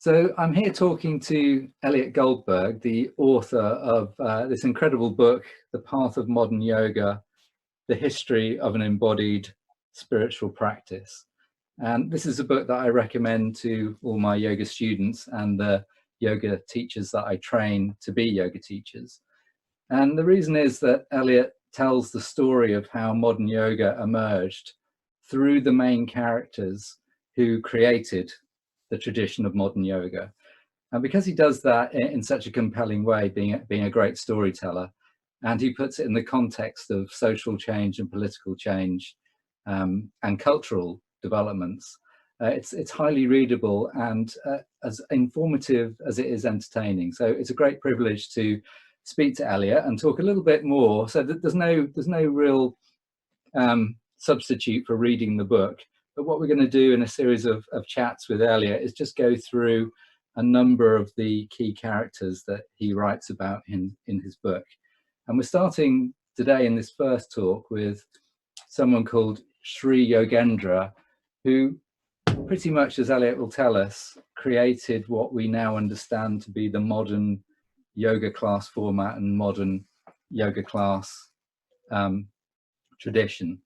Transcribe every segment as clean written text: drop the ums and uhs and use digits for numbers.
So I'm here talking to Elliott Goldberg, the author of this incredible book, The Path of Modern Yoga, The History of an Embodied Spiritual Practice. And this is a book that I recommend to all my yoga students and the yoga teachers that I train to be yoga teachers. And the reason is that Elliott tells the story of how modern yoga emerged through the main characters who created the tradition of modern yoga. And because he does that in such a compelling way, being a great storyteller, and he puts it in the context of social change and political change and cultural developments, it's highly readable and as informative as it is entertaining. So it's a great privilege to speak to Elliott and talk a little bit more. So there's no real substitute for reading the book. But what we're going to do in a series of chats with Elliott is just go through a number of the key characters that he writes about in his book. And we're starting today in this first talk with someone called Shri Yogendra, who pretty much, as Elliott will tell us, created what we now understand to be the modern yoga class format and modern yoga class tradition.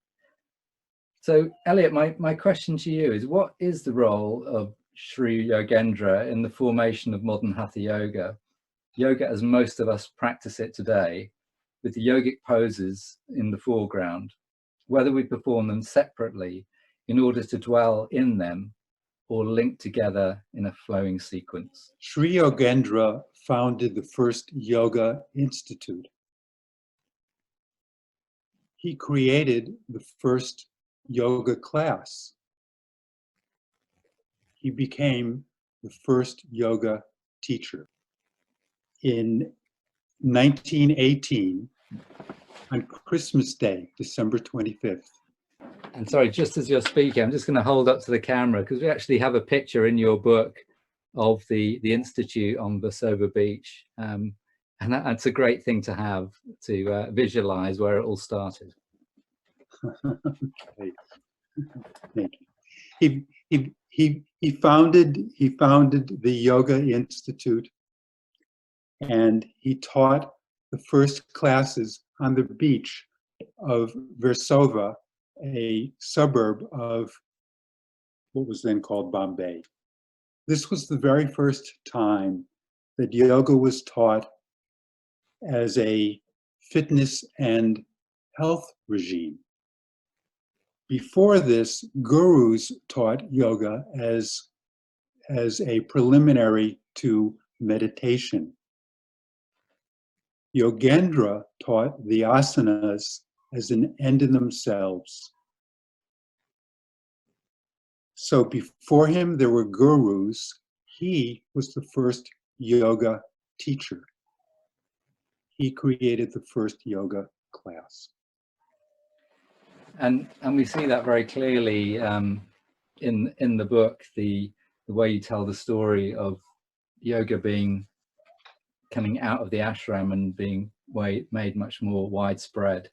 So Elliott, my question to you is, what is the role of Shri Yogendra in the formation of modern hatha yoga? Yoga as most of us practice it today, with the yogic poses in the foreground, whether we perform them separately in order to dwell in them or linked together in a flowing sequence. Shri Yogendra founded the first yoga institute. He created the first yoga class. He became the first yoga teacher. In 1918, on Christmas Day, December 25th. And sorry, just as you're speaking, I'm just going to hold up to the camera because we actually have a picture in your book of the Institute on Versova Beach. And that's a great thing to have to visualize where it all started. Okay. Thank you. He founded the Yoga Institute, and he taught the first classes on the beach of Versova, a suburb of what was then called Bombay. This was the very first time that yoga was taught as a fitness and health regime. Before this, gurus taught yoga as a preliminary to meditation. Yogendra taught the asanas as an end in themselves. So before him, there were gurus. He was the first yoga teacher. He created the first yoga class. And we see that very clearly in the book, the way you tell the story of yoga coming out of the ashram and being made much more widespread.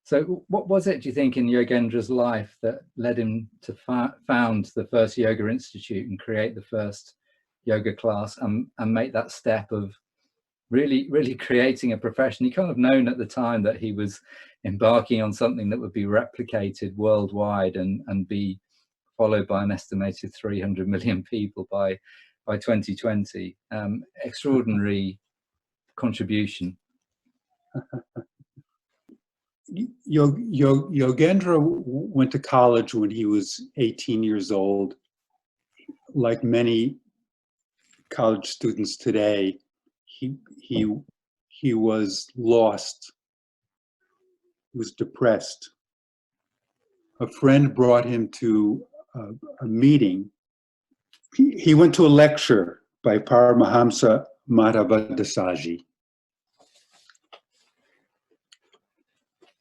So what was it, do you think, in Yogendra's life that led him to found the first Yoga Institute and create the first yoga class and make that step of really creating a profession? He kind of known at the time that he was embarking on something that would be replicated worldwide and be followed by an estimated 300 million people by 2020. Extraordinary contribution. Yogendra went to college when he was 18 years old. Like many college students today, he was lost. He was depressed. A friend brought him to a meeting. He went to a lecture by Paramahamsa Madhavadasaji.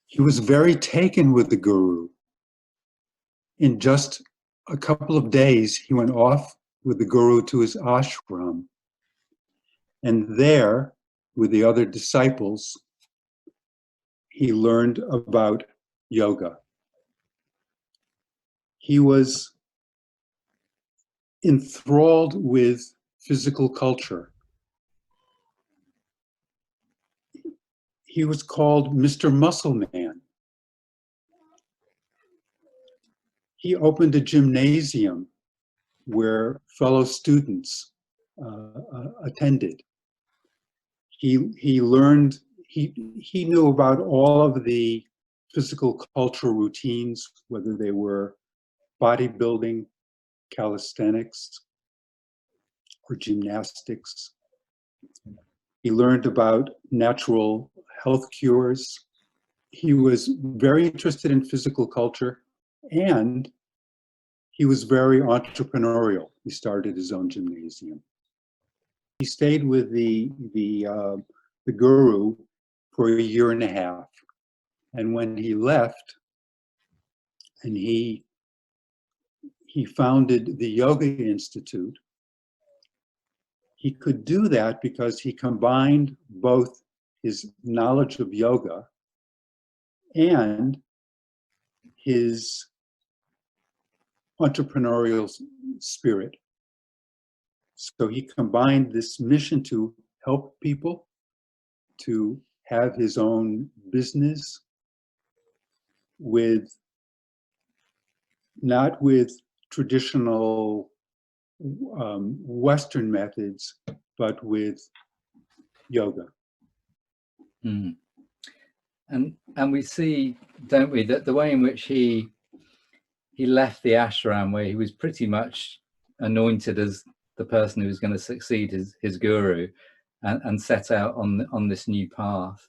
He was very taken with the guru. In just a couple of days, he went off with the guru to his ashram. And there, with the other disciples, he learned about yoga. He was enthralled with physical culture. He was called Mr. Muscle Man. He opened a gymnasium where fellow students attended. He learned, he knew about all of the physical cultural routines, whether they were bodybuilding, calisthenics, or gymnastics. He learned about natural health cures. He was very interested in physical culture, and he was very entrepreneurial. He started his own gymnasium. He stayed with the guru for a year and a half. And when he left, and he founded the Yoga Institute, he could do that because he combined both his knowledge of yoga and his entrepreneurial spirit. So he combined this mission to help people, to have his own business with, not with traditional Western methods, but with yoga. Mm. And we see, don't we, that the way in which he left the ashram, where he was pretty much anointed as the person who was going to succeed his guru, and set out on this new path.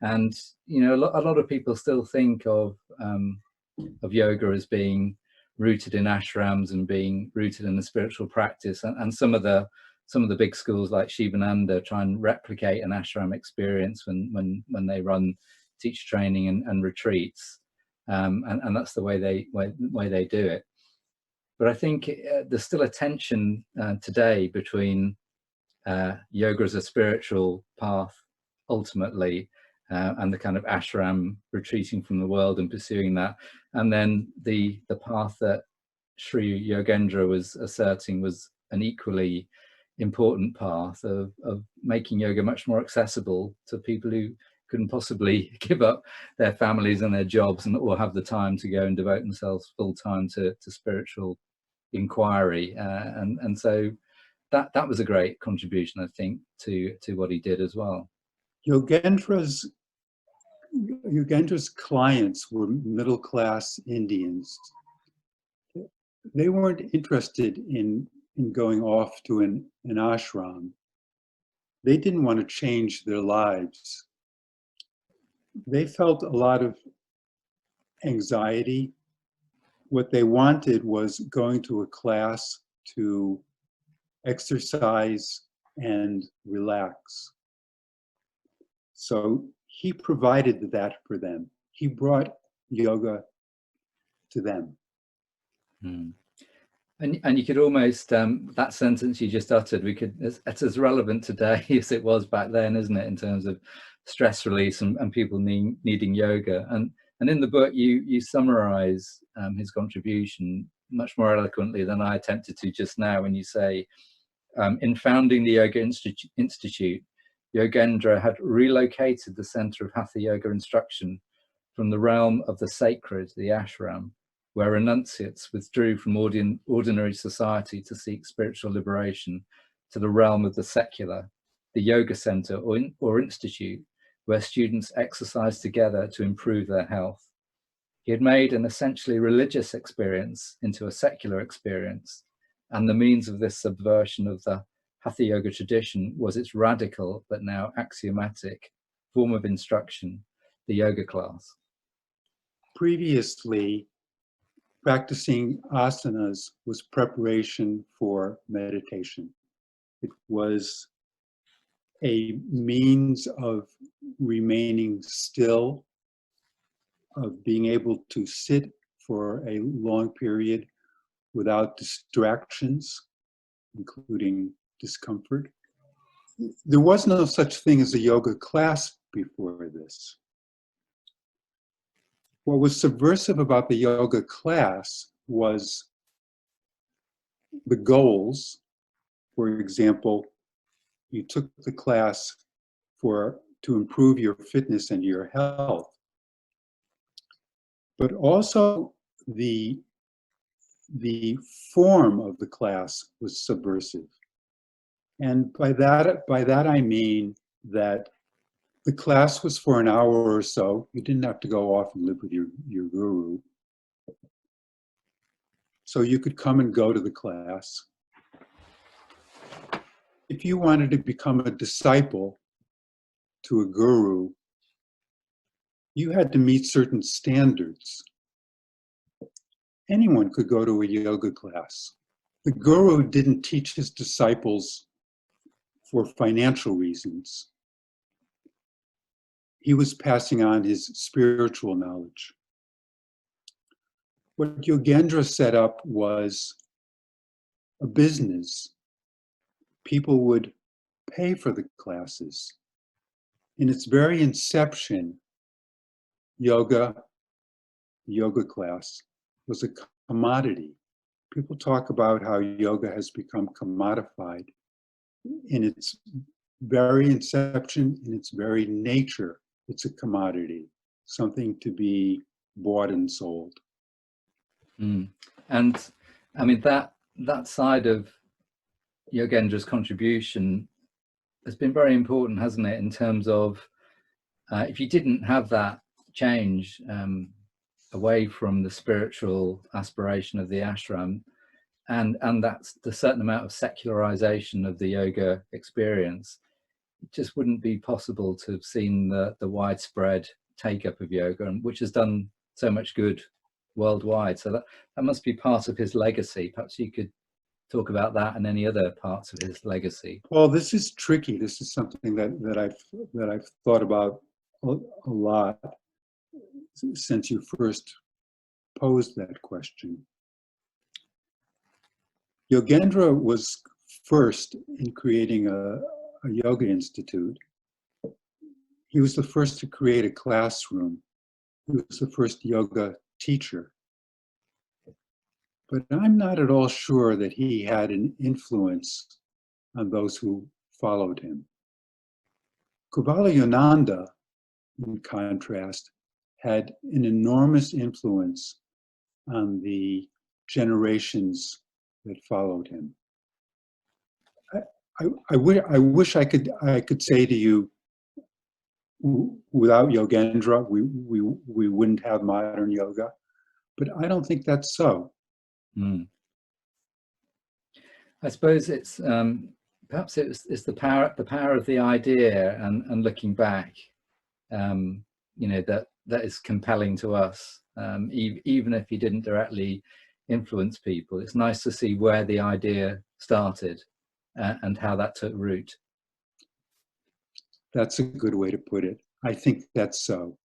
And you know, a lot of people still think of yoga as being rooted in ashrams and being rooted in the spiritual practice, and some of the big schools like Shivananda try and replicate an ashram experience when they run teacher training and retreats, and that's the way they do it. But I think there's still a tension today between yoga as a spiritual path ultimately, and the kind of ashram, retreating from the world and pursuing that, and then the path that Shri Yogendra was asserting was an equally important path of making yoga much more accessible to people who couldn't possibly give up their families and their jobs or have the time to go and devote themselves full time to spiritual inquiry, and so that was a great contribution, I think, to what he did as well. Yogendra's clients were middle-class Indians. They weren't interested in going off to an ashram. They didn't want to change their lives. They felt a lot of anxiety. What they wanted was going to a class to exercise and relax. So he provided that for them. He brought yoga to them. Mm. And you could almost, that sentence you just uttered, it's as relevant today as it was back then, isn't it, in terms of stress release and people needing yoga. And in the book, you summarize his contribution much more eloquently than I attempted to just now, when you say, in founding the Yoga Institute, Yogendra had relocated the center of hatha yoga instruction from the realm of the sacred, the ashram, where renunciates withdrew from ordinary society to seek spiritual liberation, to the realm of the secular, the yoga center or institute, where students exercise together to improve their health. He had made an essentially religious experience into a secular experience, and the means of this subversion of the hatha yoga tradition was its radical but now axiomatic form of instruction, the yoga class. Previously, practicing asanas was preparation for meditation. It was a means of remaining still, of being able to sit for a long period without distractions, including discomfort. There was no such thing as a yoga class before this. What was subversive about the yoga class was the goals for example, you took the class to improve your fitness and your health, but also the form of the class was subversive. And by that I mean that the class was for an hour or so. You didn't have to go off and live with your guru. So you could come and go to the class. If you wanted to become a disciple to a guru, you had to meet certain standards. Anyone could go to a yoga class. The guru didn't teach his disciples for financial reasons. He was passing on his spiritual knowledge. What Yogendra set up was a business. People would pay for the classes. In its very inception, yoga class was a commodity. People talk about how yoga has become commodified. In its very inception, in its very nature, it's a commodity, something to be bought and sold. And I mean, that side of Yogendra's contribution has been very important, hasn't it, in terms of if you didn't have that change away from the spiritual aspiration of the ashram, and that's the certain amount of secularization of the yoga experience, it just wouldn't be possible to have seen the widespread take-up of yoga, and which has done so much good worldwide. So that must be part of his legacy. Perhaps you could talk about that and any other parts of his legacy. Well, this is tricky. This is something that I've thought about a lot since you first posed that question. Yogendra was first in creating a yoga institute. He was the first to create a classroom. He was the first yoga teacher. But I'm not at all sure that he had an influence on those who followed him. Kuvalayananda, in contrast, had an enormous influence on the generations that followed him. I wish I could say to you, without Yogendra, we wouldn't have modern yoga, but I don't think that's so. I suppose it's perhaps it's the power of the idea and looking back, you know, that is compelling to us, even if he didn't directly influence people. It's nice to see where the idea started and how that took root. That's a good way to put it. I think that's so.